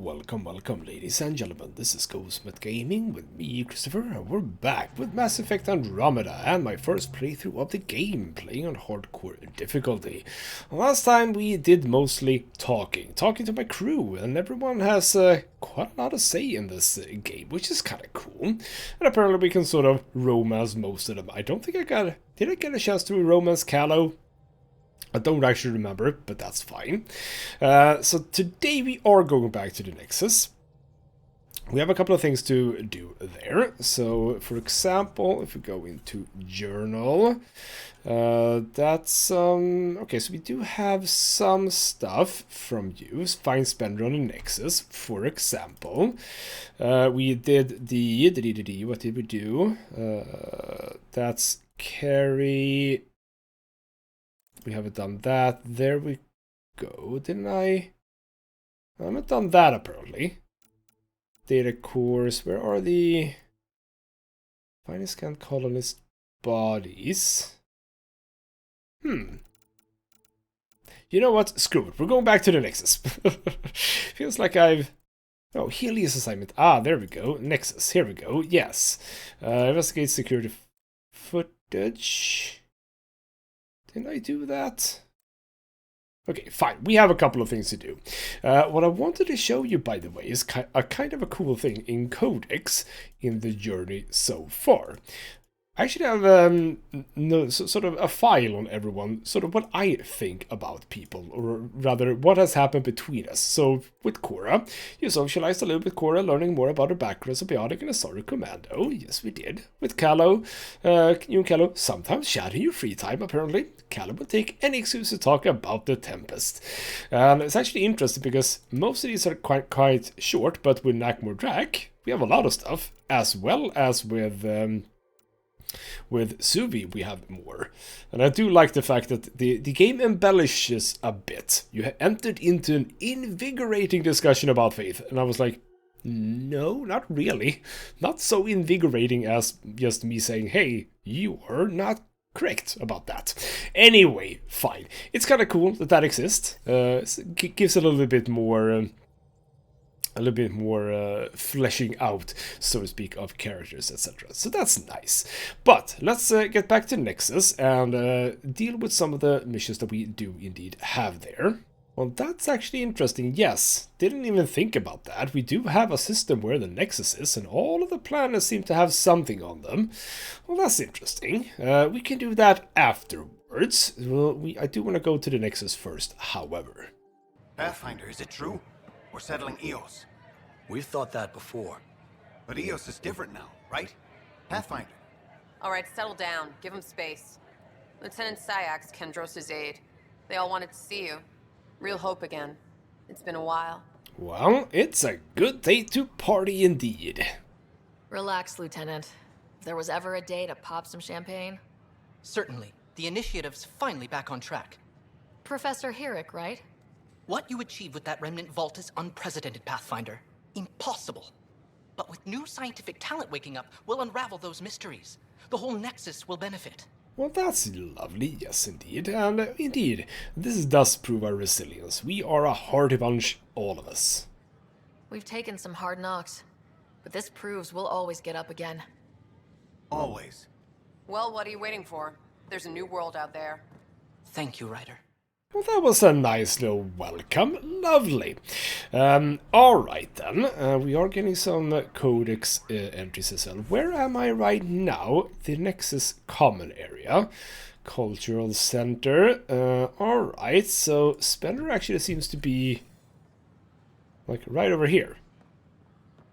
welcome, ladies and gentlemen. This is ghostmutgaming with me, Christopher, and we're back with Mass Effect Andromeda and my first playthrough of the game, playing on hardcore difficulty. Last time we did mostly talking to my crew, and everyone has quite a lot to say in this game, which is kind of cool. And apparently we can sort of romance most of them. I don't think did I get a chance to romance Callow? I don't actually remember, but that's fine. So today we are going back to the Nexus. We have a couple of things to do there. So, for example, if we go into Journal, that's... okay, so we do have some stuff from you. Find Spender on the Nexus, for example. We did the... What did we do? That's carry... We haven't done that. There we go. Didn't I? I haven't done that apparently. Data cores. Where are the finely scanned colonist bodies? You know what? Screw it. We're going back to the Nexus. Feels like I've... Oh, Helios assignment. Ah, there we go. Nexus. Here we go. Yes. Investigate security footage. Didn't I do that? Okay, fine. We have a couple of things to do. What I wanted to show you, by the way, is a kind of a cool thing in Codex in the journey so far. I actually have sort of a file on everyone, sort of what I think about people, or rather, what has happened between us. So, with Cora, you socialized a little with Cora, learning more about her background as a biotic and a sorry commando. Yes, we did. With Callow, you and Callow sometimes chat in your free time, apparently. Callow will take any excuse to talk about the Tempest. And it's actually interesting because most of these are quite short, but with Nakmor Drak, we have a lot of stuff, as well as with Suvi, we have more. And I do like the fact that the game embellishes a bit. You have entered into an invigorating discussion about faith. And I was like, no, not really. Not so invigorating as just me saying, hey, you are not correct about that. Anyway, fine. It's kind of cool that exists. Gives a little bit more... fleshing out, so to speak, of characters, etc. So that's nice. But let's get back to Nexus and deal with some of the missions that we do indeed have there. Well, that's actually interesting. Yes, didn't even think about that. We do have a system where the Nexus is, and all of the planets seem to have something on them. Well, that's interesting. We can do that afterwards. Well, I do want to go to the Nexus first, however. Pathfinder, is it true? We're settling Eos. We've thought that before. But Eos is different now, right? Pathfinder. All right, settle down. Give him space. Lieutenant Syax, Kendros' aide. They all wanted to see you. Real hope again. It's been a while. Well, it's a good day to party indeed. Relax, Lieutenant. If there was ever a day to pop some champagne... Certainly. The initiative's finally back on track. Professor Herrick, right? What you achieve with that remnant vault is unprecedented, Pathfinder. Impossible. But with new scientific talent waking up, we'll unravel those mysteries. The whole Nexus will benefit. Well, that's lovely, yes indeed. And indeed, this does prove our resilience. We are a hardy bunch, all of us. We've taken some hard knocks, but this proves we'll always get up again. Always. Well, what are you waiting for? There's a new world out there. Thank you, Ryder. Well, that was a nice little welcome. Lovely. Alright then. We are getting some Codex entries as well. Where am I right now? The Nexus Common Area. Cultural Center. Alright, so Spender actually seems to be... like, right over here.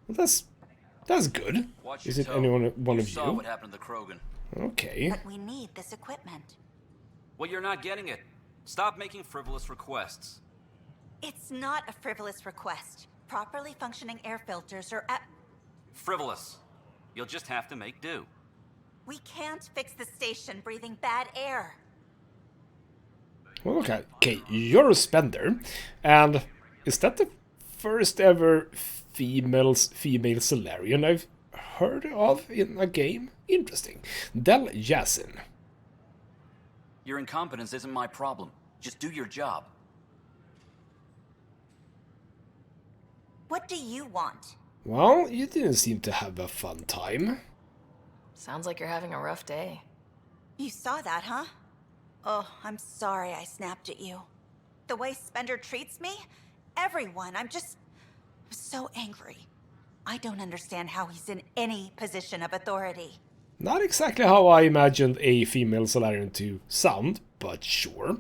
Well, that's good. Is it anyone, one of you? Saw what happened to the Krogan. Okay. But we need this equipment. Well, you're not getting it. Stop making frivolous requests. It's not a frivolous request. Properly functioning air filters are at... Frivolous. You'll just have to make do. We can't fix the station breathing bad air. Well, okay, you're a Spender. And is that the first ever female Solarian I've heard of in a game? Interesting. Del Yassin. Your incompetence isn't my problem. Just do your job. What do you want? Well, you didn't seem to have a fun time. Sounds like you're having a rough day. You saw that, huh? Oh, I'm sorry I snapped at you. The way Spender treats me? Everyone, I'm so angry. I don't understand how he's in any position of authority. Not exactly how I imagined a female Solarian to sound, but sure.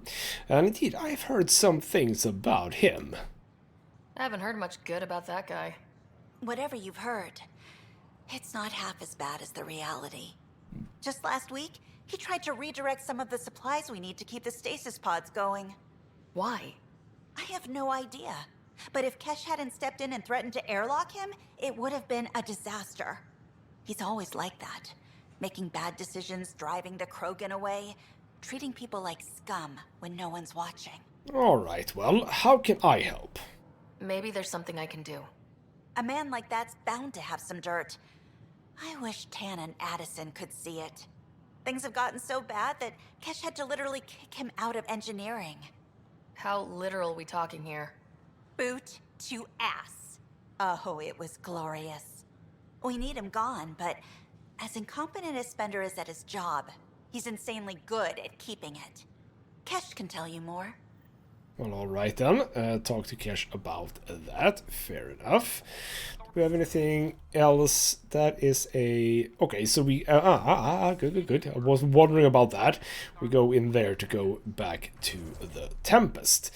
And indeed, I've heard some things about him. I haven't heard much good about that guy. Whatever you've heard, it's not half as bad as the reality. Just last week, he tried to redirect some of the supplies we need to keep the stasis pods going. Why? I have no idea. But if Kesh hadn't stepped in and threatened to airlock him, it would have been a disaster. He's always like that. Making bad decisions, driving the Krogan away, treating people like scum when no one's watching. Alright, well, how can I help? Maybe there's something I can do. A man like that's bound to have some dirt. I wish Tan and Addison could see it. Things have gotten so bad that Kesh had to literally kick him out of engineering. How literal we talking here? Boot to ass. Oh, it was glorious. We need him gone, but as incompetent as Spender is at his job, he's insanely good at keeping it. Kesh can tell you more. Well, alright then. Talk to Kesh about that. Fair enough. Do we have anything else that is a... Okay, so we... good. I was wondering about that. We go in there to go back to the Tempest.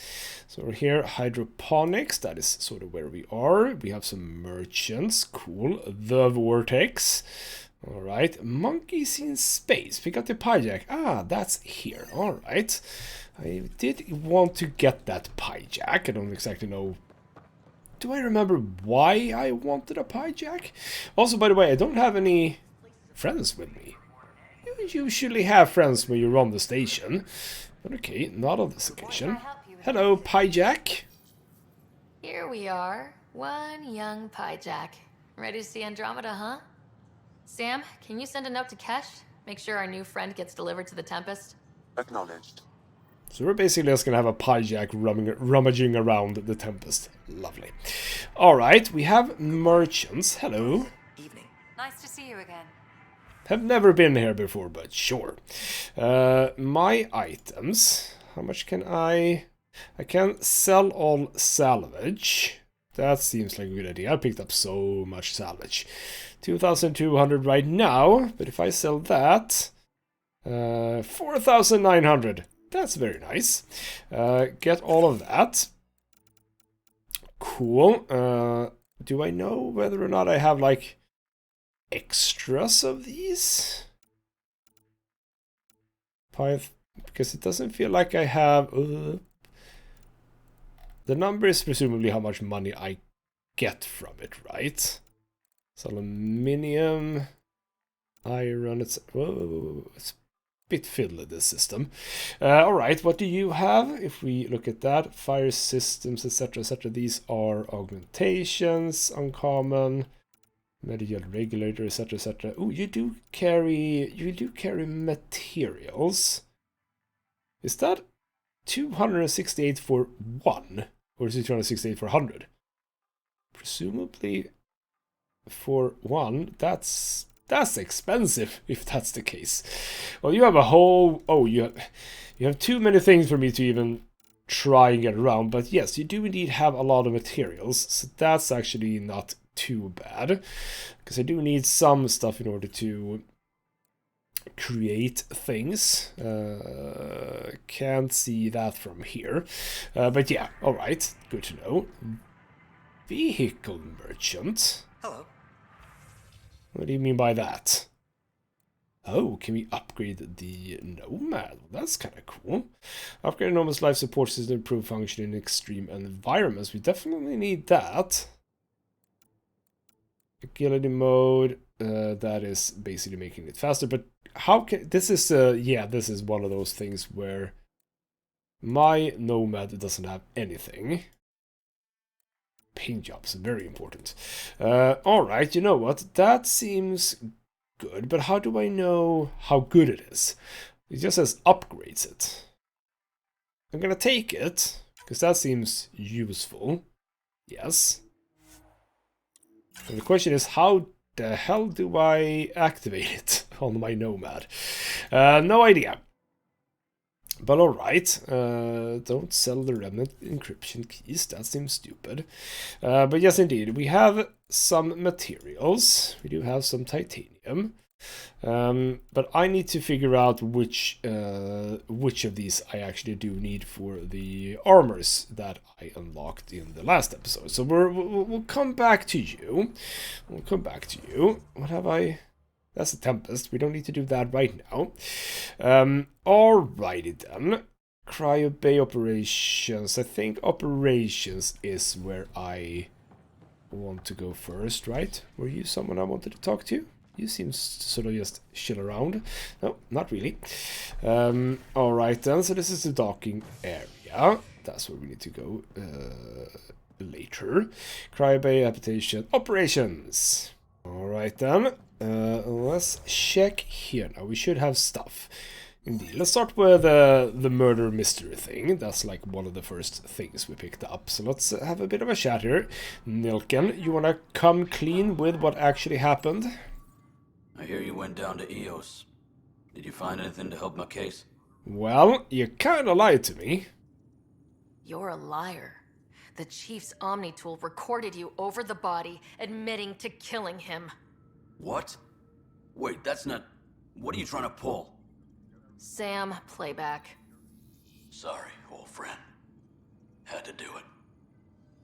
So we're here, hydroponics, that is sort of where we are. We have some merchants, cool. The Vortex. Alright, monkeys in space. Pick up the pie jack. Ah, that's here. Alright. I did want to get that pie jack. I don't exactly know. Do I remember why I wanted a pie jack? Also, by the way, I don't have any friends with me. You usually have friends when you run the station. But okay, not on this occasion. Hello, pie jack. Here we are, one young pie jack. Ready to see Andromeda, huh? Sam, can you send a note to Kesh? Make sure our new friend gets delivered to the Tempest? Acknowledged. So we're basically just gonna have a pie jack rummaging around the Tempest. Lovely. Alright, we have merchants. Hello. Evening. Nice to see you again. Have never been here before, but sure. My items. How much can I can sell all salvage. That seems like a good idea. I picked up so much salvage. 2,200 right now, but if I sell that, 4,900. That's very nice. Get all of that. Cool. Do I know whether or not I have, like, extras of these? Because it doesn't feel like I have... The number is presumably how much money I get from it, right? So aluminium, iron, it's a bit fiddly, this system. Alright, what do you have? If we look at that, fire systems, etc., etc., these are augmentations, uncommon, medial regulator, etc., etc. Oh, you do carry materials. Is that 268 for one? Or is it 268 for 100? Presumably for one, that's expensive if that's the case. Well, you have a whole... Oh, you have too many things for me to even try and get around. But yes, you do indeed have a lot of materials. So that's actually not too bad. Because I do need some stuff in order to create things. Can't see that from here. But yeah, alright. Good to know. Vehicle merchant. Hello. What do you mean by that? Oh, can we upgrade the Nomad? That's kind of cool. Upgrade Nomad's life support system to improve function in extreme environments. We definitely need that. Agility mode. That is basically making it faster. But how can... This is, yeah, this is one of those things where my Nomad doesn't have anything. Paint jobs, very important. Alright, you know what? That seems good, but how do I know how good it is? It just says upgrades it. I'm gonna take it, because that seems useful. Yes. And the question is, how the hell do I activate it on my Nomad? No idea. But alright, don't sell the remnant encryption keys, that seems stupid. But yes, indeed, we have some materials. We do have some titanium. But I need to figure out which of these I actually do need for the armors that I unlocked in the last episode. So we'll come back to you. We'll come back to you. What have I... That's a Tempest. We don't need to do that right now. Alrighty then. Cryo Bay operations. I think operations is where I want to go first, right? Were you someone I wanted to talk to? You seem to sort of just chill around. No, not really. Alright then. So this is the docking area. That's where we need to go later. Cryo Bay habitation operations. Alright then. Let's check here now. We should have stuff. Indeed. Let's start with the murder mystery thing. That's like one of the first things we picked up. So let's have a bit of a chat here. Nilken, you wanna come clean with what actually happened? I hear you went down to EOS. Did you find anything to help my case? Well, you kinda lied to me. You're a liar. The Chief's Omni tool recorded you over the body, admitting to killing him. What? Wait, that's not... What are you trying to pull? Sam, playback. Sorry, old friend. Had to do it.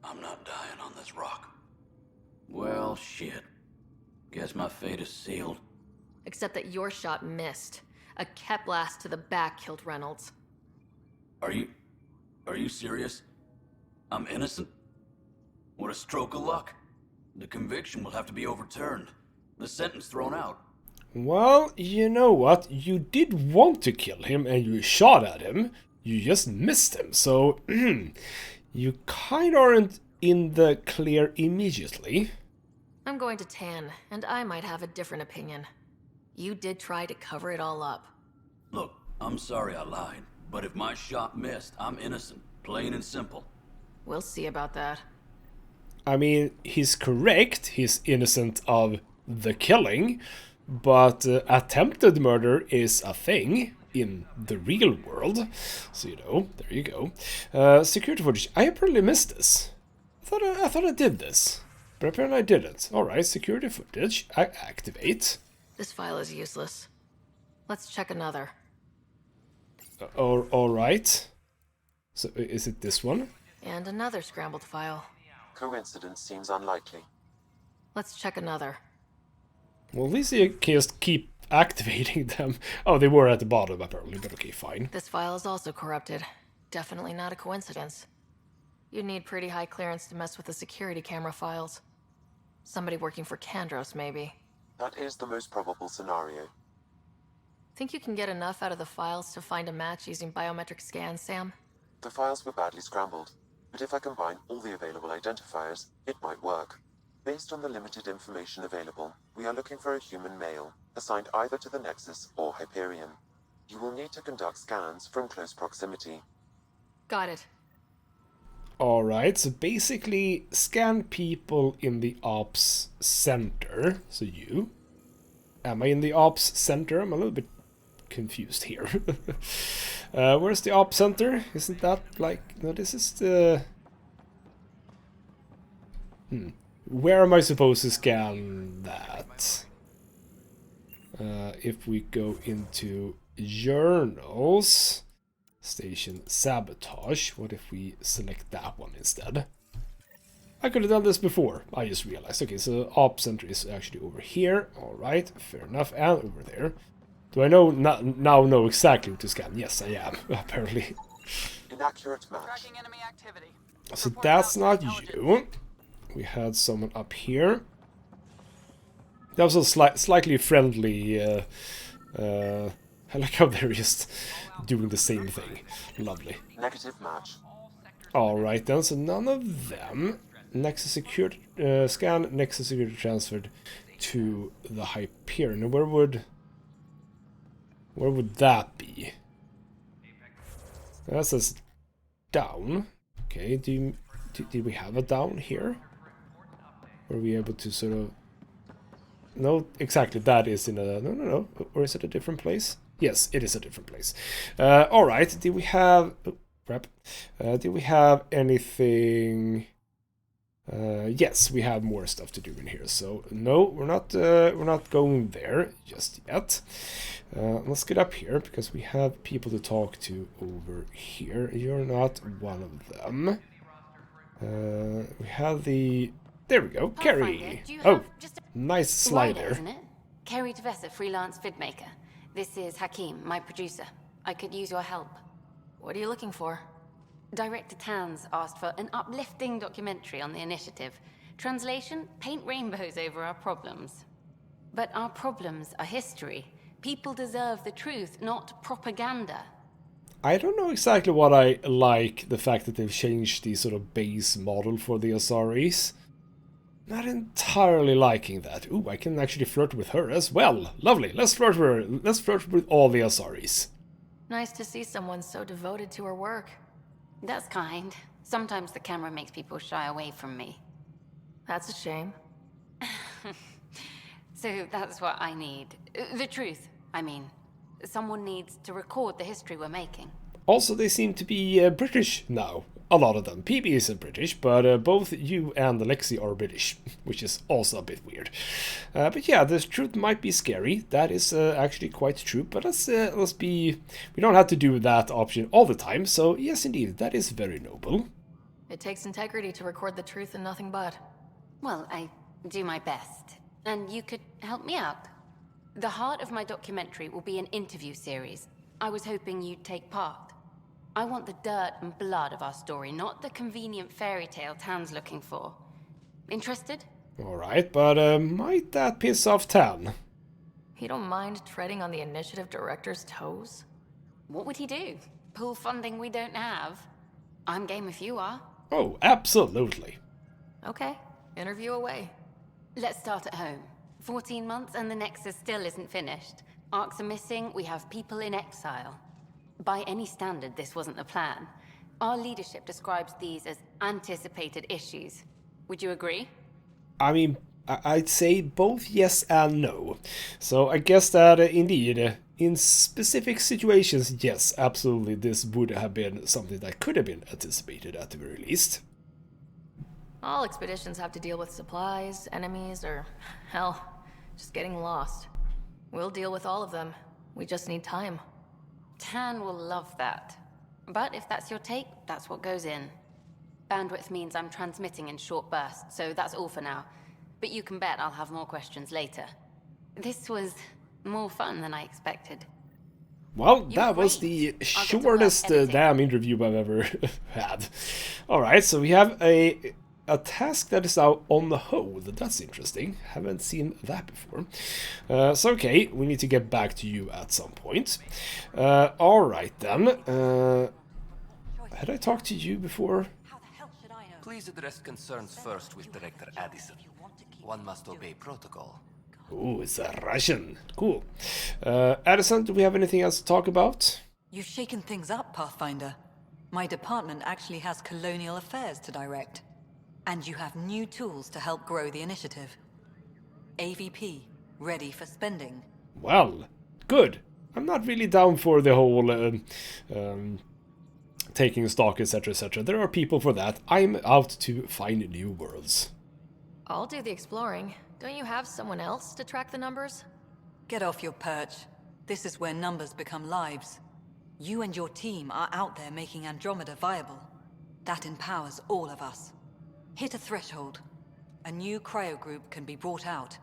I'm not dying on this rock. Well, shit. Guess my fate is sealed. Except that your shot missed. A Kep blast to the back killed Reynolds. Are you serious? I'm innocent? What a stroke of luck. The conviction will have to be overturned. The sentence thrown out. Well, you know what? You did want to kill him and you shot at him. You just missed him, so you kind of aren't in the clear immediately. I'm going to Tan, and I might have a different opinion. You did try to cover it all up. Look, I'm sorry I lied, but if my shot missed, I'm innocent. Plain and simple. We'll see about that. I mean, he's correct. He's innocent of the killing, but attempted murder is a thing in the real world. So, you know, there you go. Security footage. I apparently missed this. I thought I did this, but apparently I didn't. Alright, security footage. I activate. This file is useless. Let's check another. Alright. So, is it this one? And another scrambled file. Coincidence seems unlikely. Let's check another. Well, at least you can just keep activating them. Oh, they were at the bottom apparently, but okay, fine. This file is also corrupted. Definitely not a coincidence. You'd need pretty high clearance to mess with the security camera files. Somebody working for Kandros, maybe. That is the most probable scenario. Think you can get enough out of the files to find a match using biometric scans, Sam? The files were badly scrambled, but if I combine all the available identifiers, it might work. Based on the limited information available, we are looking for a human male, assigned either to the Nexus or Hyperion. You will need to conduct scans from close proximity. Got it. Alright, so basically scan people in the ops center. So you. Am I in the ops center? I'm a little bit confused here. Where's the ops center? Isn't that like... No, this is the... Where am I supposed to scan that? If we go into journals, station sabotage, what if we select that one instead? I could have done this before, I just realized. Okay, so op center is actually over here. Alright, fair enough, and over there. Do I now know exactly what to scan? Yes, I am, apparently. Inaccurate match. Tracking enemy activity. So that's not you. We had someone up here. That was a slightly friendly... I like how they're just doing the same thing. Lovely. Negative match. Alright then, so none of them. Nexus secured... scan, Nexus security transferred to the Hyperion. Where would that be? That says down. Okay, did we have a down here? Were we able to sort of... No, exactly, that is in a... No. Or is it a different place? Yes, it is a different place. Alright, did we have... Oh, crap. Did we have anything... yes, we have more stuff to do in here. So, no, we're not going there just yet. Let's get up here, because we have people to talk to over here. You're not one of them. We have the... There we go, Carrie. Oh, nice slider. Isn't it? Carrie Tvessa, freelance vidmaker. This is Hakim, my producer. I could use your help. What are you looking for? Director Tans asked for an uplifting documentary on the initiative. Translation, paint rainbows over our problems. But our problems are history. People deserve the truth, not propaganda. I don't know exactly what I like, the fact that they've changed the sort of base model for the SREs. Not entirely liking that. Ooh, I can actually flirt with her as well. Lovely, let's flirt with her. Let's flirt with all the SREs. Nice to see someone so devoted to her work. That's kind. Sometimes the camera makes people shy away from me. That's a shame. So that's what I need. The truth, I mean. Someone needs to record the history we're making. Also, they seem to be British now. A lot of them. PB isn't British, but both you and Alexi are British, which is also a bit weird. But yeah, the truth might be scary. That is actually quite true. But let's be... We don't have to do that option all the time. So yes, indeed, that is very noble. It takes integrity to record the truth and nothing but. Well, I do my best. And you could help me out. The heart of my documentary will be an interview series. I was hoping you'd take part. I want the dirt and blood of our story, not the convenient fairy tale Tan's looking for. Interested? Alright, but might that piss off Tan? You don't mind treading on the initiative director's toes? What would he do? Pull funding we don't have? I'm game if you are. Oh, absolutely. Okay, interview away. Let's start at home. 14 months and the Nexus still isn't finished. Arcs are missing, we have people in exile. By any standard, this wasn't the plan. Our leadership describes these as anticipated issues. Would you agree? I mean, I'd say both yes and no. So I guess that indeed, in specific situations, yes, absolutely, this would have been something that could have been anticipated at the very least. All expeditions have to deal with supplies, enemies, or, hell, just getting lost. We'll deal with all of them. We just need time. Tan will love that. But if that's your take, that's what goes in. Bandwidth means I'm transmitting in short bursts, so that's all for now. But you can bet I'll have more questions later. This was more fun than I expected. Well, that was the shortest damn interview I've ever had. Alright, so we have a task that is now on the hold. That's interesting. Haven't seen that before. So okay, we need to get back to you at some point. Alright then. Had I talked to you before? Please address concerns first with Director Addison. One must obey protocol. Oh, it's a Russian. Cool. Addison, do we have anything else to talk about? You've shaken things up, Pathfinder. My department actually has colonial affairs to direct. And you have new tools to help grow the initiative. AVP, ready for spending. Well, good. I'm not really down for the whole taking stock, etc., etc. There are people for that. I'm out to find new worlds. I'll do the exploring. Don't you have someone else to track the numbers? Get off your perch. This is where numbers become lives. You and your team are out there making Andromeda viable. That empowers all of us. Hit a threshold. A new cryo group can be brought out.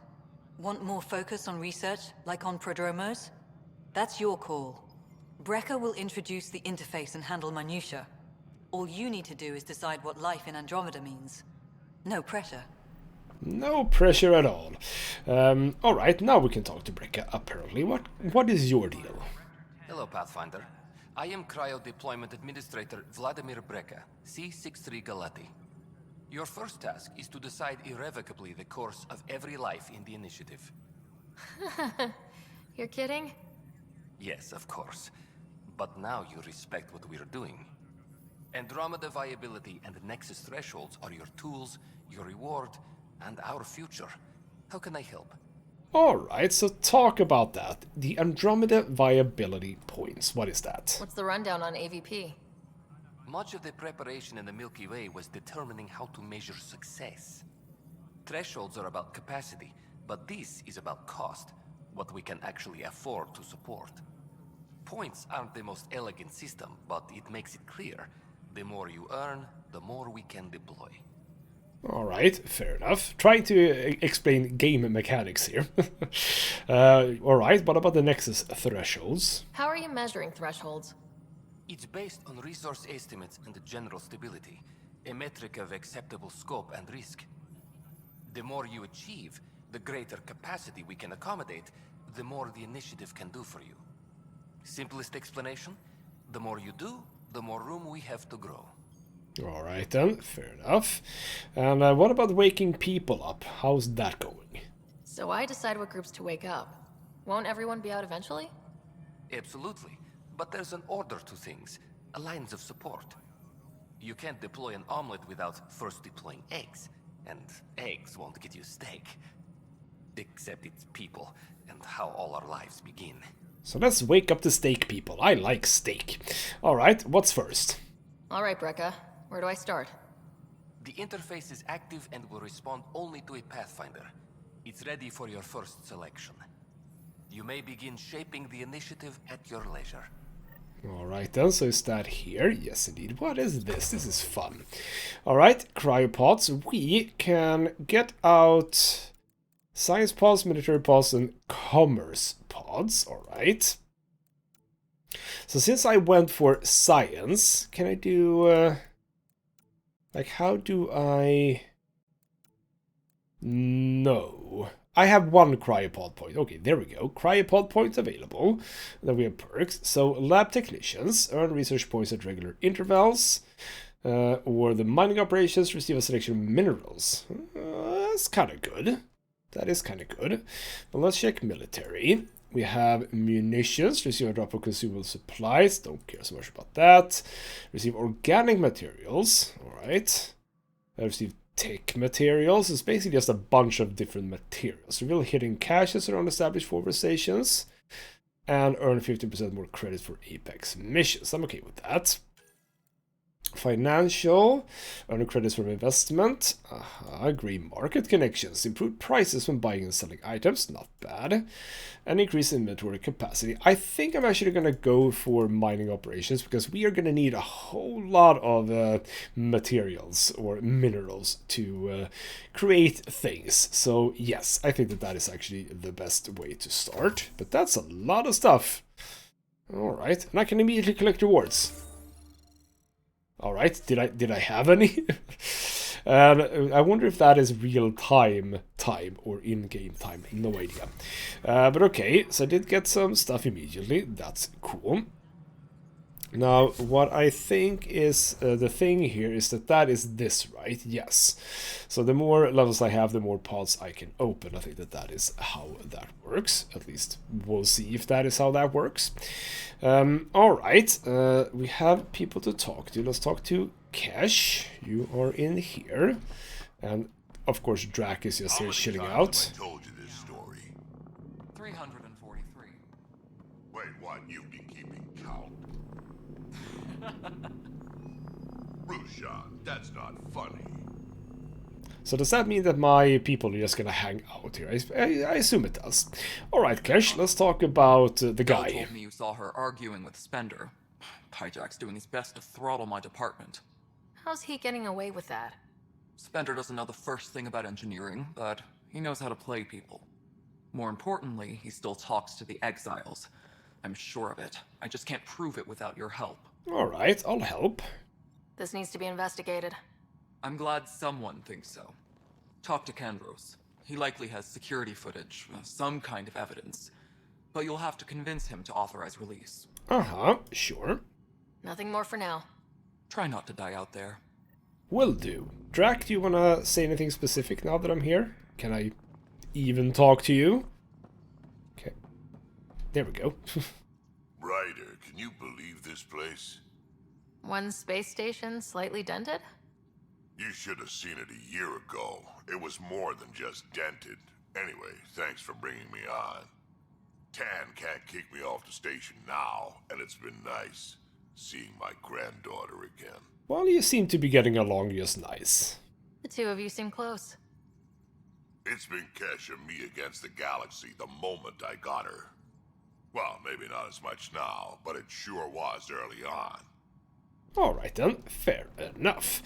Want more focus on research, like on prodromos? That's your call. Brecker will introduce the interface and handle minutiae. All you need to do is decide what life in Andromeda means. No pressure. No pressure at all. Alright, now we can talk to Brecker, apparently. What is your deal? Hello, Pathfinder. I am Cryo Deployment Administrator Vladimir Brecker, C63 Galati. Your first task is to decide irrevocably the course of every life in the initiative. You're kidding? Yes, of course. But now you respect what we're doing. Andromeda viability and Nexus thresholds are your tools, your reward, and our future. How can I help? Alright, so talk about that. The Andromeda viability points. What is that? What's the rundown on AVP? Much of the preparation in the Milky Way was determining how to measure success. Thresholds are about capacity, but this is about cost, what we can actually afford to support. Points aren't the most elegant system, but it makes it clear. The more you earn, the more we can deploy. Alright, fair enough. Trying to explain game mechanics here. Alright, what about the Nexus thresholds? How are you measuring thresholds? It's based on resource estimates and general stability, a metric of acceptable scope and risk. The more you achieve, the greater capacity we can accommodate, the more the initiative can do for you. Simplest explanation, the more you do, the more room we have to grow. Alright then, fair enough. And what about waking people up? How's that going? So I decide what groups to wake up. Won't everyone be out eventually? Absolutely, but there's an order to things, a lines of support. You can't deploy an omelet without first deploying eggs, and eggs won't get you steak. Except it's people, and how all our lives begin. So let's wake up the steak people. I like steak. Alright, what's first? Alright, Brecca. Where do I start? The interface is active and will respond only to a Pathfinder. It's ready for your first selection. You may begin shaping the initiative at your leisure. Alright then, so is that here? Yes indeed. What is this? This is fun. Alright, cryopods. We can get out science pods, military pods, and commerce pods. Alright. So since I went for science, can I do... like, how do I... No. I have one cryopod point. Okay, there we go. Cryopod points available. Then we have perks. So, lab technicians earn research points at regular intervals. Or the mining operations receive a selection of minerals. That's kind of good. That is kind of good. But let's check military. We have munitions, receive a drop of consumable supplies, don't care so much about that. Receive organic materials, alright. I receive tech materials, it's basically just a bunch of different materials. Reveal hidden caches around established forward stations. And earn 50% more credit for Apex missions, I'm okay with that. Financial, earn credits from investment, green market connections, improved prices when buying and selling items, not bad, and increase inventory capacity. I think I'm actually going to go for mining operations because we are going to need a whole lot of materials or minerals to create things. So yes, I think that that is actually the best way to start, but that's a lot of stuff. Alright, and I can immediately collect rewards. Alright, did I have any? And I wonder if that is real time or in-game time. No idea. But okay, so I did get some stuff immediately. That's cool. Now, what I think is the thing here is that is this, right? Yes. So the more levels I have, the more pods I can open. I think that is how that works. At least we'll see if that is how that works. Alright, we have people to talk to. Let's talk to Cash. You are in here. And, of course, Drac is just here chilling out. I told you this story? 343. Wait, what? You've been keeping count? Rushan, that's not funny. So does that mean that my people are just gonna hang out here? I assume it does. Alright, Cash, let's talk about the guy. You told me you saw her arguing with Spender. Pyjack's doing his best to throttle my department. How's he getting away with that? Spender doesn't know the first thing about engineering, but he knows how to play people. More importantly, he still talks to the exiles. I'm sure of it. I just can't prove it without your help. Alright, I'll help. This needs to be investigated. I'm glad someone thinks so. Talk to Kandros. He likely has security footage, some kind of evidence. But you'll have to convince him to authorize release. Uh-huh, sure. Nothing more for now. Try not to die out there. Will do. Drac, do you want to say anything specific now that I'm here? Can I even talk to you? Okay. There we go. Ryder, can you believe this place? One space station slightly dented? You should have seen it a year ago. It was more than just dented. Anyway, thanks for bringing me on. Tan can't kick me off the station now, and it's been nice seeing my granddaughter again. Well, you seem to be getting along just nice. The two of you seem close. It's been Kesh and me against the galaxy the moment I got her. Well, maybe not as much now, but it sure was early on. Alright then, fair enough.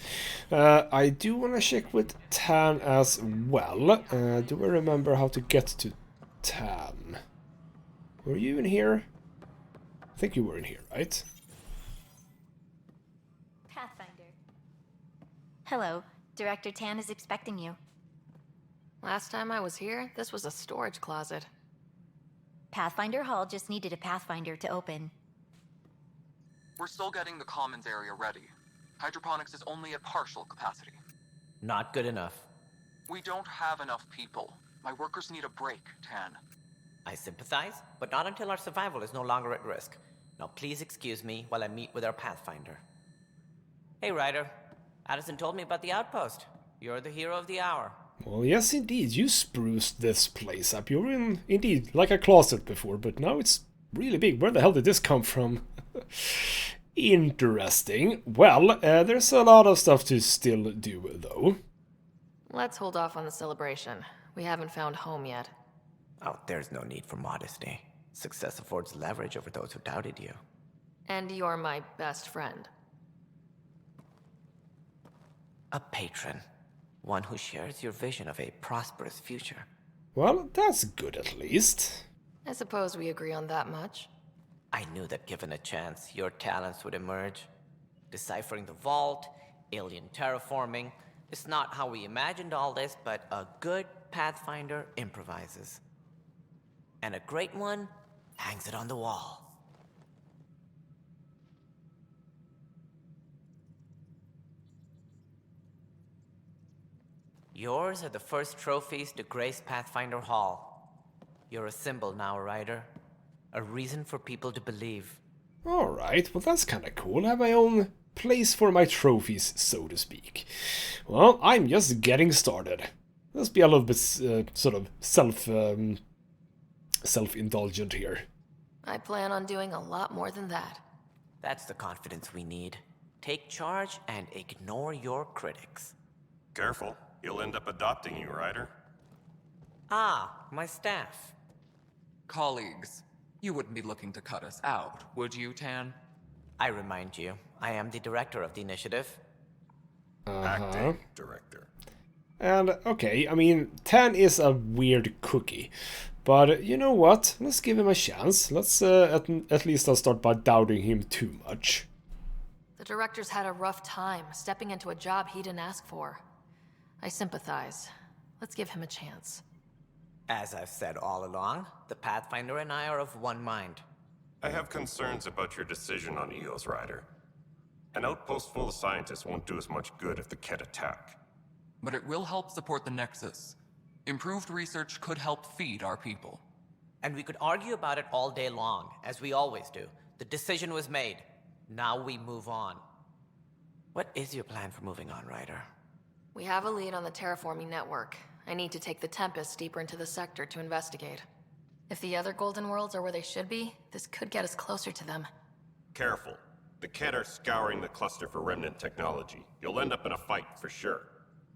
I do want to check with Tan as well. Do I remember how to get to Tan? Were you in here? I think you were in here, right? Pathfinder. Hello, Director Tan is expecting you. Last time I was here, this was a storage closet. Pathfinder Hall just needed a Pathfinder to open. We're still getting the commons area ready. Hydroponics is only at partial capacity. Not good enough. We don't have enough people. My workers need a break, Tan. I sympathize, but not until our survival is no longer at risk. Now please excuse me while I meet with our Pathfinder. Hey Ryder, Addison told me about the outpost. You're the hero of the hour. Well, yes indeed, you spruced this place up. You were in, indeed, like a closet before, but now it's really big. Where the hell did this come from? Interesting. Well, there's a lot of stuff to still do, though. Let's hold off on the celebration. We haven't found home yet. Oh, there's no need for modesty. Success affords leverage over those who doubted you. And you're my best friend. A patron. One who shares your vision of a prosperous future. Well, that's good at least. I suppose we agree on that much. I knew that given a chance, your talents would emerge. Deciphering the vault, alien terraforming. It's not how we imagined all this, but a good Pathfinder improvises. And a great one hangs it on the wall. Yours are the first trophies to grace Pathfinder Hall. You're a symbol now, Ryder. A reason for people to believe. Alright, well that's kinda cool. I have my own place for my trophies, so to speak. Well, I'm just getting started. Let's be a little bit sort of self-indulgent here. I plan on doing a lot more than that. That's the confidence we need. Take charge and ignore your critics. Careful. You'll end up adopting you, Ryder. Ah, my staff. Colleagues, you wouldn't be looking to cut us out, would you, Tan? I remind you, I am the director of the initiative. Acting director. And, okay, I mean, Tan is a weird cookie. But, you know what? Let's give him a chance. Let's at least not start by doubting him too much. The director's had a rough time stepping into a job he didn't ask for. I sympathize. Let's give him a chance. As I've said all along, the Pathfinder and I are of one mind. I have concerns about your decision on EOS, Ryder. An outpost full of scientists won't do as much good if the Kett attack. But it will help support the Nexus. Improved research could help feed our people. And we could argue about it all day long, as we always do. The decision was made. Now we move on. What is your plan for moving on, Ryder? We have a lead on the terraforming network. I need to take the Tempest deeper into the sector to investigate. If the other Golden Worlds are where they should be, this could get us closer to them. Careful. The Kett are scouring the cluster for remnant technology. You'll end up in a fight for sure.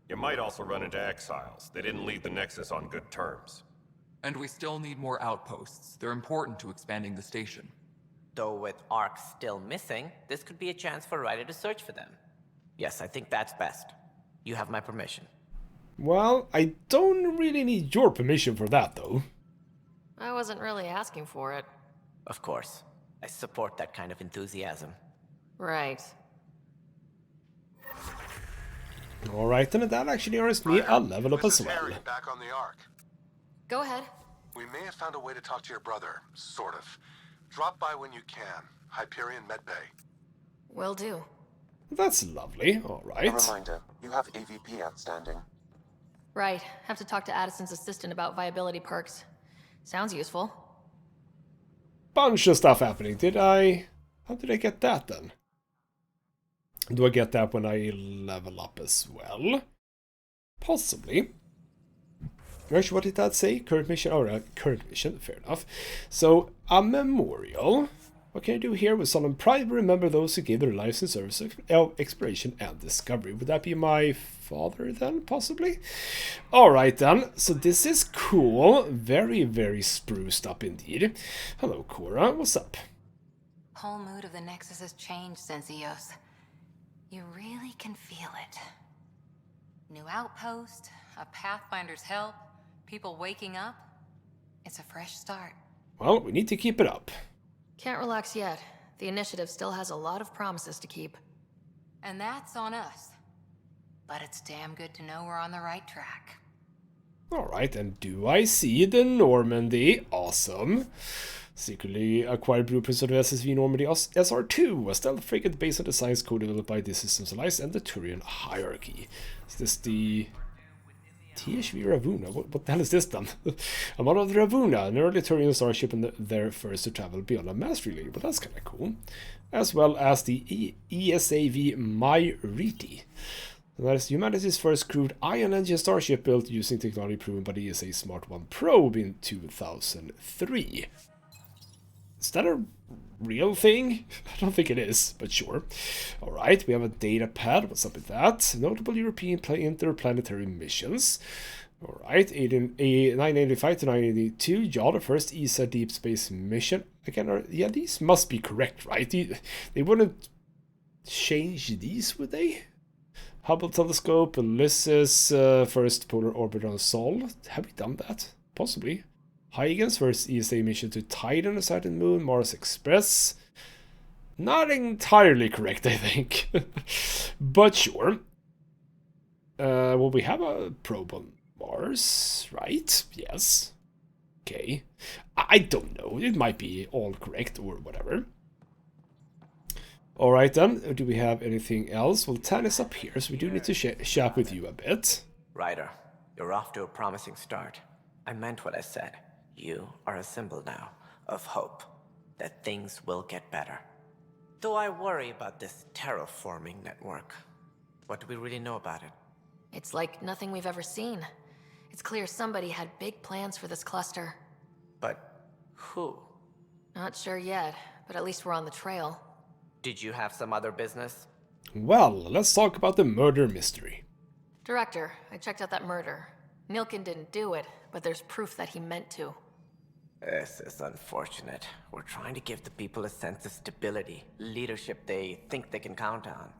You might also run into exiles. They didn't leave the Nexus on good terms. And we still need more outposts. They're important to expanding the station. Though with Ark still missing, this could be a chance for Ryder to search for them. Yes, I think that's best. You have my permission. Well, I don't really need your permission for that, though. I wasn't really asking for it. Of course. I support that kind of enthusiasm. Right. Alright, then that actually earns me a level up as well. Harry, back on the Ark. Go ahead. We may have found a way to talk to your brother, sort of. Drop by when you can. Hyperion Medbay. Will do. That's lovely, alright. A reminder, you have AVP outstanding. Right. Have to talk to Addison's assistant about viability perks. Sounds useful. Bunch of stuff happening. How did I get that then? Do I get that when I level up as well? Possibly. Actually, what did that say? Current mission? Oh, current mission, fair enough. So, a memorial. What can I do here? With solemn pride, remember those who gave their lives in service of exploration and discovery. Would that be my father then, possibly? Alright then, so this is cool. Very, very spruced up indeed. Hello, Cora. What's up? Whole mood of the Nexus has changed since EOS. You really can feel it. New outpost, a Pathfinder's help, people waking up. It's a fresh start. Well, we need to keep it up. Can't relax yet. The initiative still has a lot of promises to keep. And that's on us. But it's damn good to know we're on the right track. Alright, and do I see the Normandy? Awesome. Secretly acquired blueprints of the SSV Normandy SR2, a stealth frigate based on the science code developed by the Systems Alliance and the Turian hierarchy. Is this the THV Ravuna? What the hell is this then? A model of the Ravuna, an early Turian starship and their first to travel beyond a mass relay. But that's kind of cool. As well as the ESAV Myriti. That is humanity's first crewed ion engine starship built using technology proven by the ESA Smart 1 probe in 2003. Is that a real thing? I don't think it is, but sure. Alright, we have a data pad. What's up with that? Notable European interplanetary missions. Alright, 985 to 982. Yaw, the first ESA deep space mission. Again, yeah, these must be correct, right? They wouldn't change these, would they? Hubble telescope, Ulysses, first polar orbiter on Sol. Have we done that? Possibly. Huygens, first ESA mission to Titan, a Saturn moon, Mars Express. Not entirely correct, I think. But sure. Well, we have a probe on Mars, right? Yes. Okay. I don't know. It might be all correct or whatever. Alright then. Do we have anything else? Well, Tan is up here, so we do need to chat with you a bit. Ryder, you're off to a promising start. I meant what I said. You are a symbol now of hope that things will get better. Though I worry about this terraforming network. What do we really know about it? It's like nothing we've ever seen. It's clear somebody had big plans for this cluster. But who? Not sure yet, but at least we're on the trail. Did you have some other business? Well, let's talk about the murder mystery. Director, I checked out that murder. Nilkin didn't do it, but there's proof that he meant to. This is unfortunate. We're trying to give the people a sense of stability, leadership they think they can count on.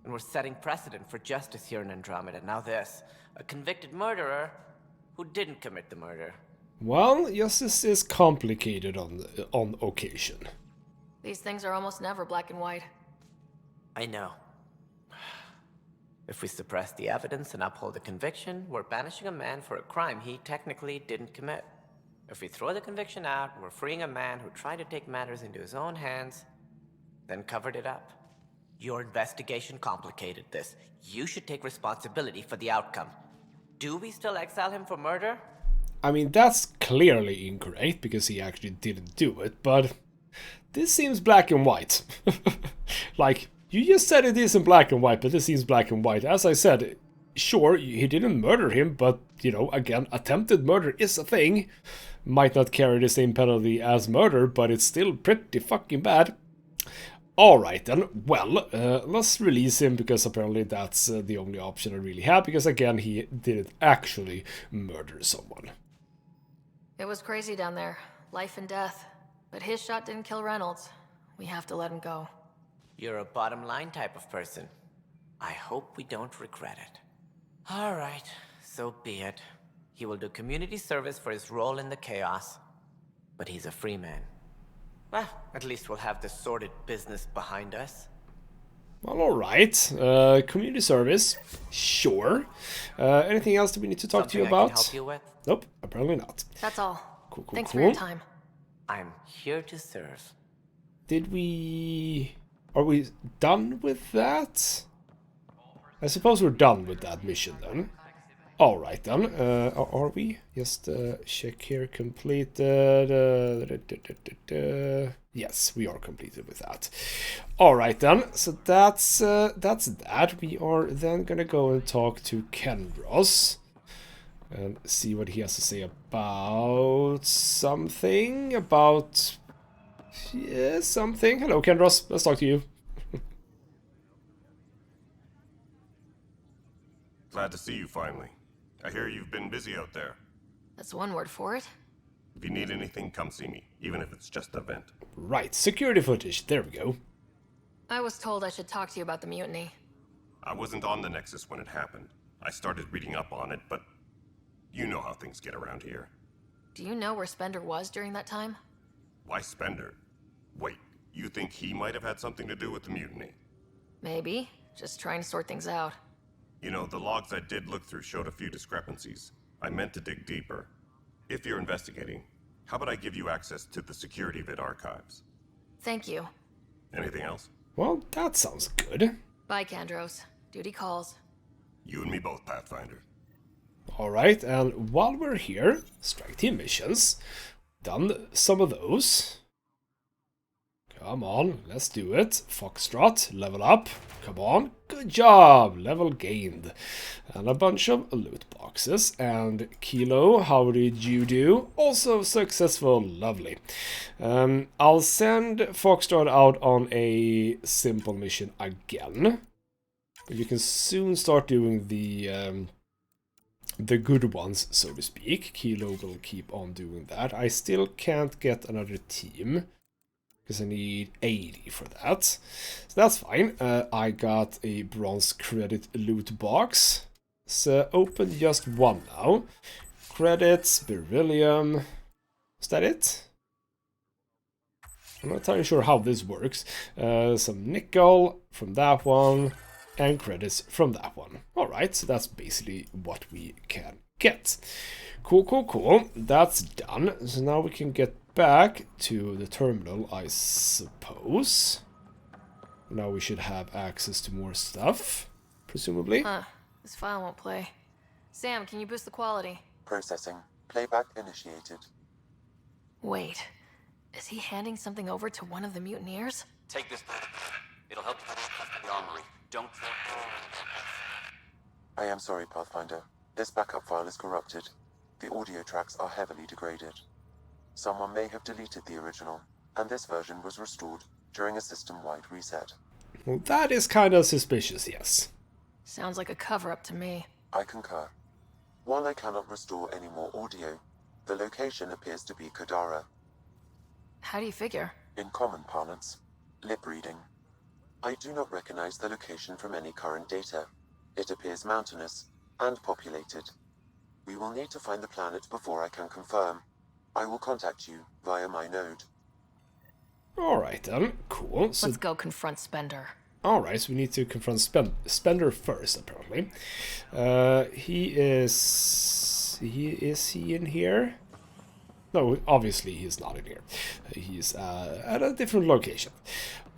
And we're setting precedent for justice here in Andromeda. Now this, a convicted murderer who didn't commit the murder. Well, justice is complicated on occasion. These things are almost never black and white. I know. If we suppress the evidence and uphold the conviction, we're banishing a man for a crime he technically didn't commit. If we throw the conviction out, we're freeing a man who tried to take matters into his own hands, then covered it up. Your investigation complicated this. You should take responsibility for the outcome. Do we still exile him for murder? I mean, that's clearly incorrect, because he actually didn't do it, but this seems black and white. Like, you just said it isn't black and white, but this seems black and white. As I said, sure, he didn't murder him, but, you know, again, attempted murder is a thing. Might not carry the same penalty as murder, but it's still pretty fucking bad. Alright then, well, let's release him, because apparently that's the only option I really have, because again, he didn't actually murder someone. It was crazy down there, life and death. But his shot didn't kill Reynolds. We have to let him go. You're a bottom line type of person. I hope we don't regret it. Alright, so be it. He will do community service for his role in the chaos. But he's a free man. Well, at least we'll have the sordid business behind us. Well, alright. Community service. Sure. Anything else that we need to talk to you about? I can help you with? Nope, apparently not. That's all. Cool, Thanks cool. for your time. I'm here to serve. Did we... Are we done with that? I suppose we're done with that mission then. Alright then. Are we? Just check here. Completed. Yes, we are completed with that. All right then. So that's that. We are then gonna go and talk to Kendros and see what he has to say about something. About something. Hello, Kendros. Let's talk to you. Glad to see you finally. I hear you've been busy out there. That's one word for it. If you need anything, come see me, even if it's just a vent. Right, security footage. There we go. I was told I should talk to you about the mutiny. I wasn't on the Nexus when it happened. I started reading up on it, but you know how things get around here. Do you know where Spender was during that time? Why Spender? Wait, you think he might have had something to do with the mutiny? Maybe. Just trying to sort things out. You know, the logs I did look through showed a few discrepancies. I meant to dig deeper. If you're investigating, how about I give you access to the security vid archives? Thank you. Anything else? Well, that sounds good. Bye, Kandros. Duty calls. You and me both, Pathfinder. Alright, and while we're here, strike team missions. Done some of those. Come on, let's do it. Foxtrot, level up. Come on, good job, level gained. And a bunch of loot boxes. And Kilo, how did you do? Also successful, lovely. I'll send Foxtrot out on a simple mission again. But you can soon start doing the good ones, so to speak. Kilo will keep on doing that. I still can't get another team, because I need 80 for that. So that's fine. I got a bronze credit loot box. So open just one now. Credits, beryllium. Is that it? I'm not entirely sure how this works. Some nickel from that one. And credits from that one. Alright, so that's basically what we can get. Cool, cool, cool. That's done. So now we can get back to the terminal, I suppose. Now we should have access to more stuff, presumably. Huh. This file won't play. Sam, can you boost the quality? Processing. Playback initiated. Wait. Is he handing something over to one of the mutineers? Take this. It'll help you the armory. Don't. I am sorry, Pathfinder. This backup file is corrupted. The audio tracks are heavily degraded. Someone may have deleted the original, and this version was restored during a system-wide reset. Well, that is kind of suspicious, yes. Sounds like a cover-up to me. I concur. While I cannot restore any more audio, the location appears to be Kadara. How do you figure? In common parlance, lip reading. I do not recognize the location from any current data. It appears mountainous and populated. We will need to find the planet before I can confirm. I will contact you via my node. Alright then, cool. So let's go confront Spender. Alright, so we need to confront Spender first, apparently. Is he in here? No, obviously he's not in here. He's at a different location.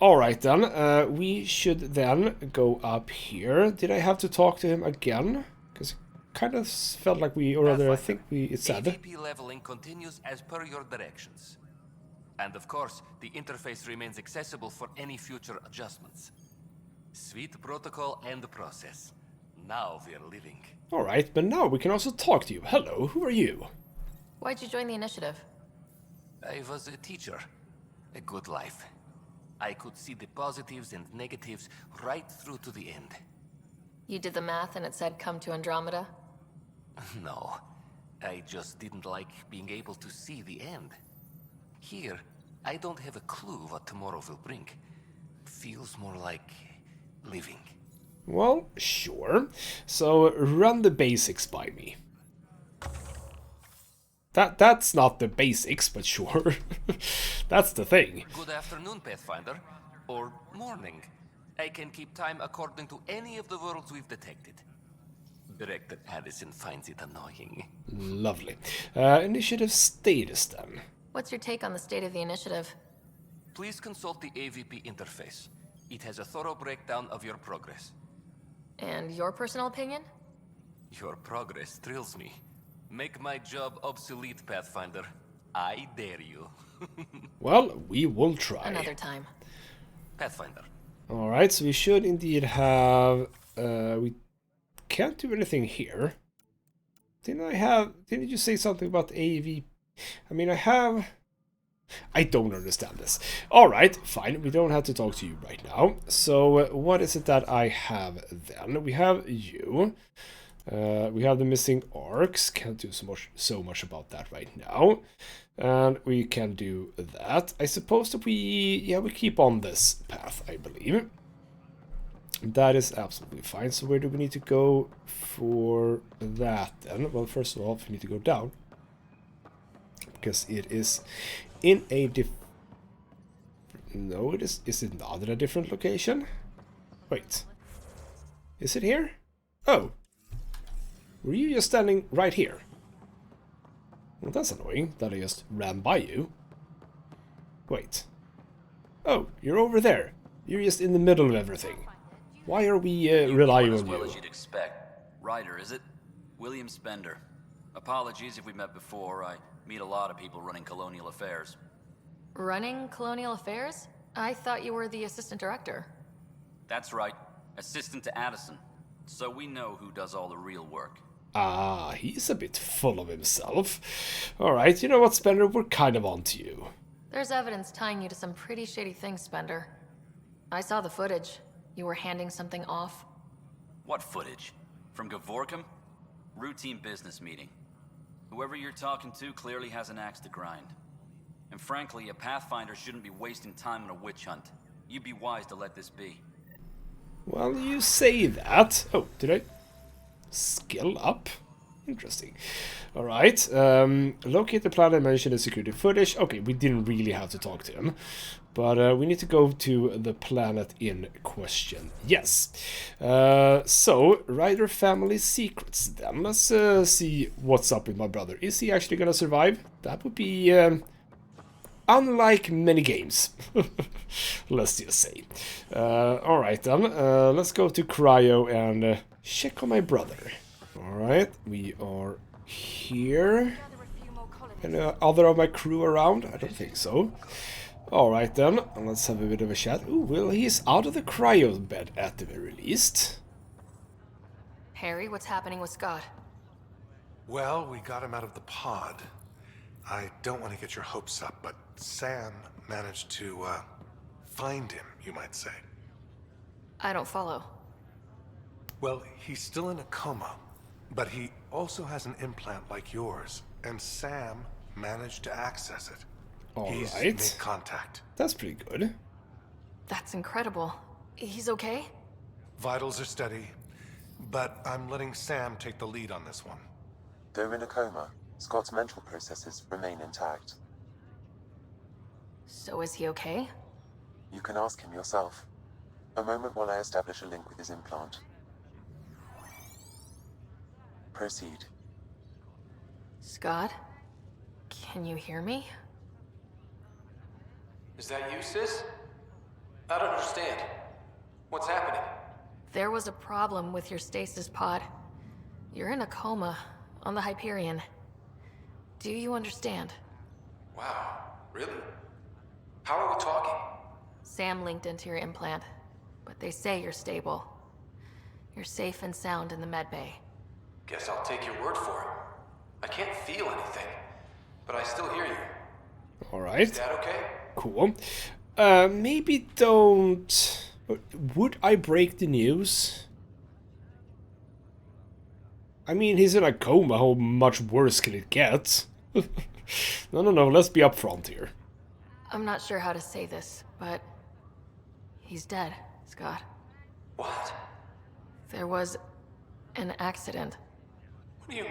Alright then, we should then go up here. Did I have to talk to him again? Because it kind of felt like we, or rather I think it said. AVP leveling continues as per your directions. And of course, the interface remains accessible for any future adjustments. Sweet protocol and process. Now we're living. Alright, but now we can also talk to you. Hello, who are you? Why'd you join the initiative? I was a teacher. A good life. I could see the positives and negatives right through to the end. You did the math and it said come to Andromeda? No. I just didn't like being able to see the end. Here, I don't have a clue what tomorrow will bring. Feels more like living. Well, sure. So run the basics by me. That's not the basics, but sure. That's the thing. Good afternoon, Pathfinder. Or morning. I can keep time according to any of the worlds we've detected. Director Addison finds it annoying. Lovely. Initiative status then. What's your take on the state of the initiative? Please consult the AVP interface. It has a thorough breakdown of your progress. And your personal opinion? Your progress thrills me. Make my job obsolete, Pathfinder. I dare you. Well, we will try. Another time. Pathfinder. Alright, so we should indeed have... we can't do anything here. Didn't you say something about AV? I mean, I don't understand this. Alright, fine, we don't have to talk to you right now. So, what is it that I have then? We have you. We have the missing arcs. Can't do so much about that right now. And we can do that. I suppose that we keep on this path, I believe. That is absolutely fine. So where do we need to go for that then? Well, first of all, we need to go down. Because it is in a No, it is. Is it not in a different location? Wait. Is it here? Oh. Were you just standing right here? Well, that's annoying that I just ran by you. Wait. Oh, you're over there. You're just in the middle of everything. Why are we relying on you? As well as you'd expect. Ryder, is it? William Spender. Apologies if we met before. I meet a lot of people running colonial affairs. Running colonial affairs? I thought you were the assistant director. That's right. Assistant to Addison. So we know who does all the real work. Ah, he's a bit full of himself. Alright, you know what, Spender? We're kind of on to you. There's evidence tying you to some pretty shady things, Spender. I saw the footage. You were handing something off. What footage? From Gavorkum? Routine business meeting. Whoever you're talking to clearly has an axe to grind. And frankly, a Pathfinder shouldn't be wasting time on a witch hunt. You'd be wise to let this be. Well, you say that. Oh, did I skill up? Interesting. Alright, locate the planet mentioned in security footage. Okay, we didn't really have to talk to him. But we need to go to the planet in question. Yes. So, Ryder family secrets then. Let's see what's up with my brother. Is he actually gonna survive? That would be unlike many games. Let's just say. Alright then. Let's go to Cryo and check on my brother. Alright, we are here. Any other of my crew around? I don't think so. Alright then, let's have a bit of a chat. Ooh, well, he's out of the cryo bed at the very least. Harry, what's happening with Scott? Well, we got him out of the pod. I don't want to get your hopes up, but Sam managed to, find him, you might say. I don't follow. Well, he's still in a coma, but he also has an implant like yours, and Sam managed to access it. He's made contact. That's pretty good. That's incredible. He's okay? Vitals are steady, but I'm letting Sam take the lead on this one. Though in a coma, Scott's mental processes remain intact. So is he okay? You can ask him yourself. A moment while I establish a link with his implant. Proceed. Scott? Can you hear me? Is that you, sis? I don't understand. What's happening? There was a problem with your stasis pod. You're in a coma on the Hyperion. Do you understand? Wow, really? How are we talking? Sam linked into your implant, but they say you're stable. You're safe and sound in the medbay. Guess I'll take your word for it. I can't feel anything, but I still hear you. Alright. Is that okay? Cool. Maybe don't... Would I break the news? I mean, he's in a coma. How much worse can it get? No, let's be upfront here. I'm not sure how to say this, but... he's dead, Scott. What? There was an accident. What do you...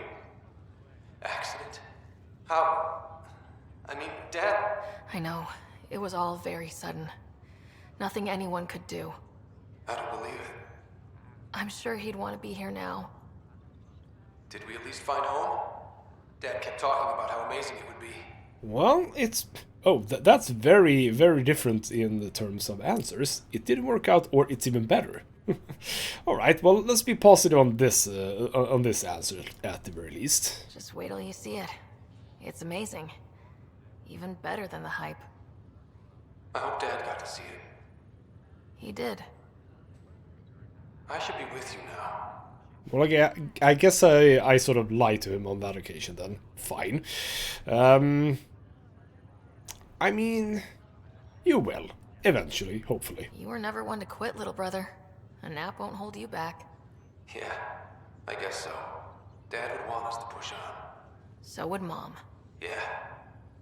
accident? How... I mean, Dad... I know. It was all very sudden. Nothing anyone could do. I don't believe it. I'm sure he'd want to be here now. Did we at least find home? Dad kept talking about how amazing it would be. Well, it's... Oh, that's very, very different in the terms of answers. It didn't work out, or it's even better. Alright, well, let's be positive on this answer, at the very least. Just wait till you see it. It's amazing. Even better than the hype. I hope Dad got to see it. He did. I should be with you now. Well, I guess I sort of lied to him on that occasion then. Fine. I mean, you will. Eventually, hopefully. You were never one to quit, little brother. A nap won't hold you back. Yeah, I guess so. Dad would want us to push on. So would Mom. Yeah,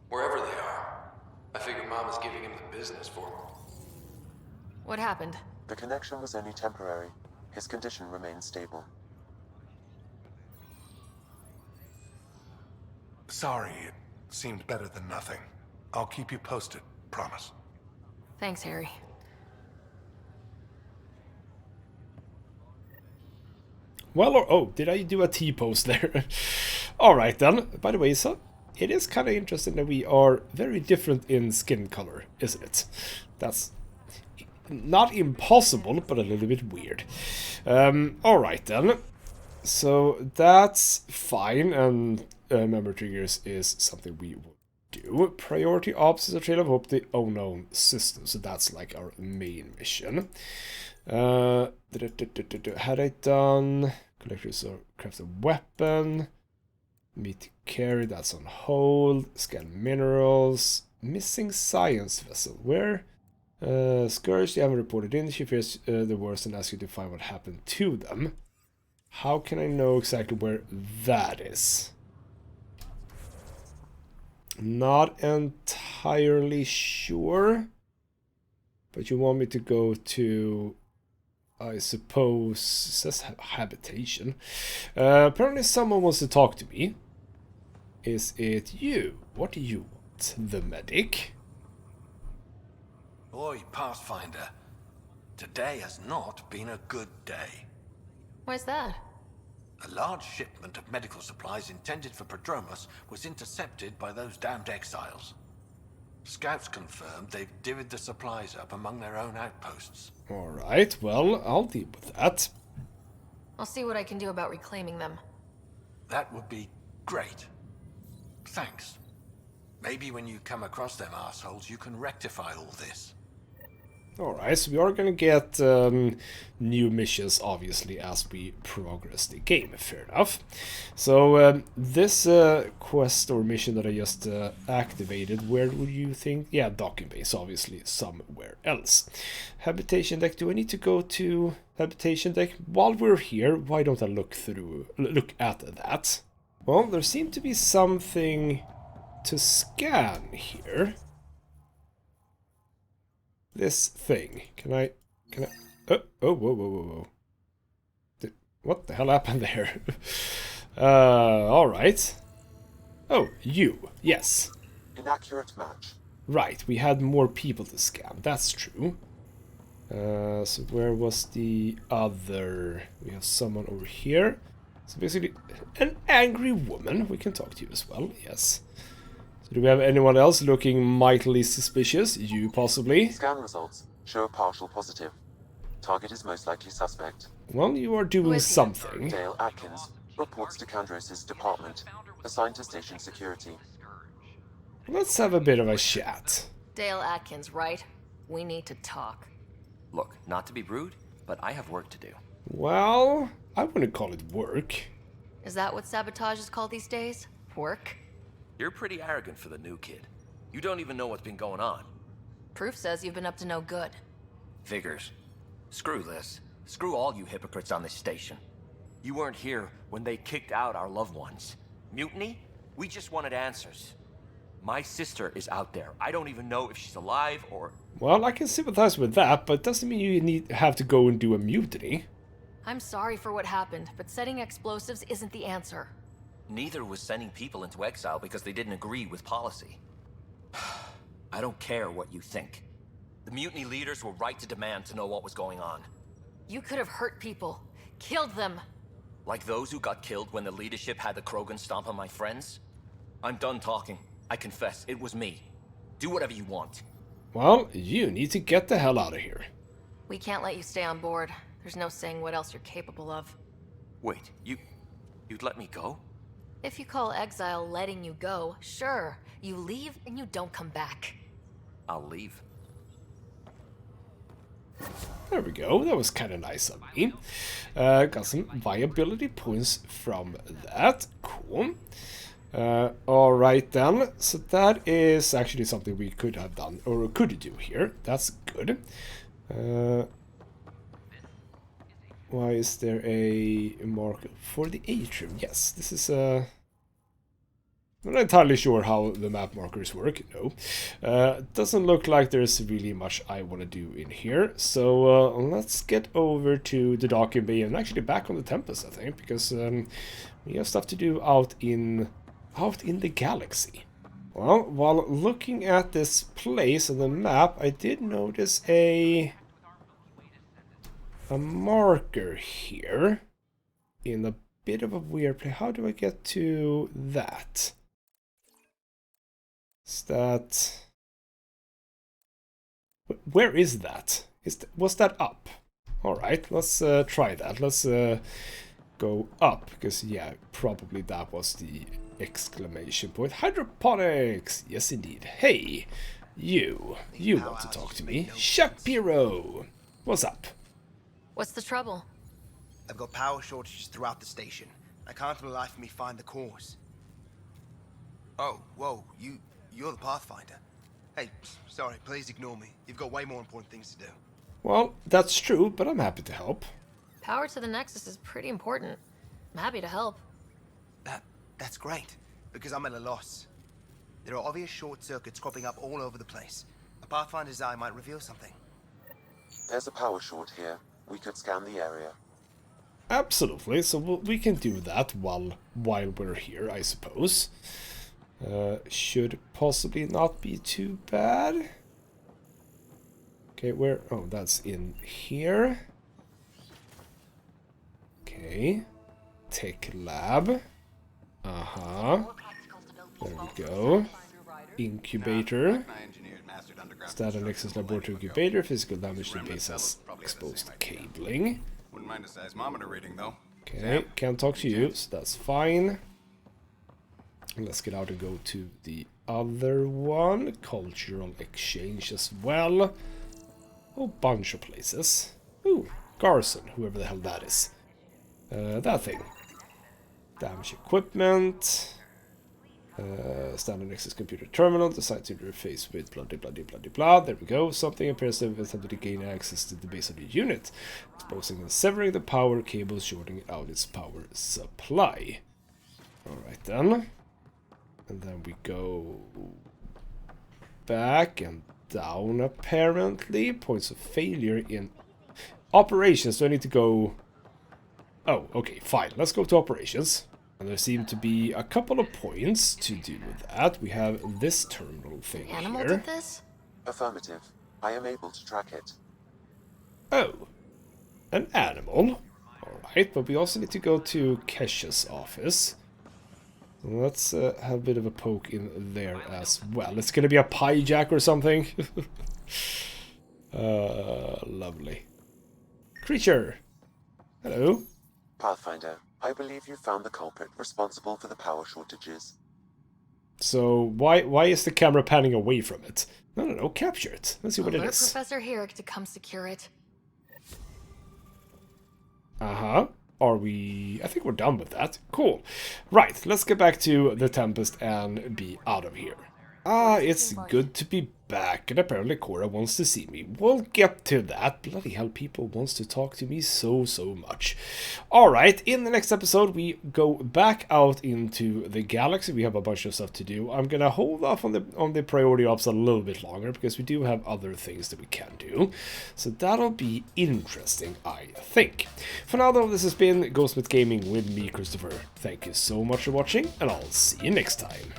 wherever they are. I figure Mom is giving him the business for him. What happened? The connection was only temporary. His condition remains stable. Sorry, it seemed better than nothing. I'll keep you posted, promise. Thanks, Harry. Well, oh, did I do a T-pose there? Alright then. By the way, so it is kind of interesting that we are very different in skin color, isn't it? That's not impossible, but a little bit weird. Alright then. So that's fine, and member triggers is something we will do. Priority ops is a trail of hope, the unknown system. So that's like our main mission. Had I done collectors or craft a weapon? Meet carry, that's on hold. Scan minerals. Missing science vessel. Where? Scourge, they haven't reported in. She fears the worst and asks you to find what happened to them. How can I know exactly where that is? Not entirely sure. But you want me to go to, I suppose, it says habitation. Apparently someone wants to talk to me. Is it you? What do you want? The medic? Boy, Pathfinder, today has not been a good day. Why's that? A large shipment of medical supplies intended for Prodromos was intercepted by those damned exiles. Scouts confirmed they've divvied the supplies up among their own outposts. Alright, well, I'll deal with that. I'll see what I can do about reclaiming them. That would be great. Thanks. Maybe when you come across them assholes, you can rectify all this. Alright, so we are gonna get new missions, obviously, as we progress the game. Fair enough. So, this quest or mission that I just activated, where would you think? Yeah, docking base, obviously, somewhere else. Habitation deck, do I need to go to habitation deck? While we're here, why don't I look at that? Well, there seemed to be something to scan here. This thing. Can I... Oh, whoa. What the hell happened there? Alright. Oh, you. Yes. Inaccurate match. Right, we had more people to scan. That's true. So where was the other... We have someone over here. So basically, an angry woman. We can talk to you as well, yes. Do we have anyone else looking mightily suspicious? You, possibly? Scan results show a partial positive. Target is most likely suspect. Well, you are doing something. Dale Atkins reports to Kandros' department, assigned to station security. Let's have a bit of a chat. Dale Atkins, right? We need to talk. Look, not to be rude, but I have work to do. Well, I wouldn't call it work. Is that what sabotage is called these days? Work? You're pretty arrogant for the new kid. You don't even know what's been going on. Proof says you've been up to no good. Figures. Screw this. Screw all you hypocrites on this station. You weren't here when they kicked out our loved ones. Mutiny? We just wanted answers. My sister is out there. I don't even know if she's alive or... Well, I can sympathize with that, but doesn't mean you have to go and do a mutiny. I'm sorry for what happened, but setting explosives isn't the answer. Neither was sending people into exile because they didn't agree with policy. I don't care what you think. The mutiny leaders were right to demand to know what was going on. You could have hurt people. Killed them. Like those who got killed when the leadership had the Krogan stomp on my friends? I'm done talking. I confess, it was me. Do whatever you want. Well, you need to get the hell out of here. We can't let you stay on board. There's no saying what else you're capable of. Wait, you'd let me go? If you call exile letting you go, sure. You leave and you don't come back. I'll leave. There we go, that was kind of nice of me. Got some viability points from that. Cool. Alright then, so that is actually something we could have done, or could do here. That's good. Why is there a marker for the atrium? Yes, this is I'm not entirely sure how the map markers work, no. Doesn't look like there's really much I want to do in here. So let's get over to the docking bay and actually back on the Tempest, I think, because we have stuff to do out in the galaxy. Well, while looking at this place on the map, I did notice a marker here in a bit of a weird place. How do I get to that? Is that... Where is that? Was that up? Alright, let's try that. Let's go up, because yeah, probably that was the exclamation point. Hydroponics! Yes, indeed. Hey, you want to talk to me? Shapiro! What's up? What's the trouble? I've got power shortages throughout the station. I can't for the life of me find the cause. Oh, whoa, you're the Pathfinder. Hey, sorry, please ignore me. You've got way more important things to do. Well, that's true, but I'm happy to help. Power to the Nexus is pretty important. I'm happy to help. That's great, because I'm at a loss. There are obvious short circuits cropping up all over the place. A Pathfinder's eye might reveal something. There's a power short here. We could scan the area. Absolutely, so we can do that while we're here, I suppose. Should possibly not be too bad. Okay, where? Oh, that's in here. Okay. Tech lab. There we go. Incubator. Standard Nexus laboratory incubator. Physical damage to base has exposed cabling. Wouldn't mind a seismometer reading, though. Okay, can't talk to you, so that's fine. Let's get out and go to the other one. Cultural exchange as well. A bunch of places. Ooh, Garson, whoever the hell that is. That thing. Damage equipment. Standard Nexus computer terminal. Decide to interface with blah blah blah blah blah blah. There we go. Something appears to have attempted to gain access to the base of the unit. Exposing and severing the power cable, shorting out its power supply. Alright then. And then we go back and down, apparently. Points of failure in operations. So I need to go... Oh, okay, fine. Let's go to operations. And there seem to be a couple of points to do with that. We have this terminal thing here. Animal did this? Affirmative. I am able to track it. Oh, an animal. Alright, but we also need to go to Kesh's office. Let's have a bit of a poke in there as well. It's gonna be a pie jack or something. Lovely. Creature. Hello. Pathfinder, I believe you found the culprit responsible for the power shortages. So why is the camera panning away from it? No, capture it. Let's see what it is. Professor Herrick to come secure it. Uh-huh. Are we... I think we're done with that. Cool. Right, let's get back to the Tempest and be out of here. Ah, it's good to be back, and apparently Cora wants to see me. We'll get to that. Bloody hell, people wants to talk to me so much. Alright, in the next episode we go back out into the galaxy. We have a bunch of stuff to do. I'm gonna hold off on the priority ops a little bit longer, because we do have other things that we can do. So that'll be interesting, I think. For now though, this has been ghostmutgaming with me, Christopher. Thank you so much for watching, and I'll see you next time.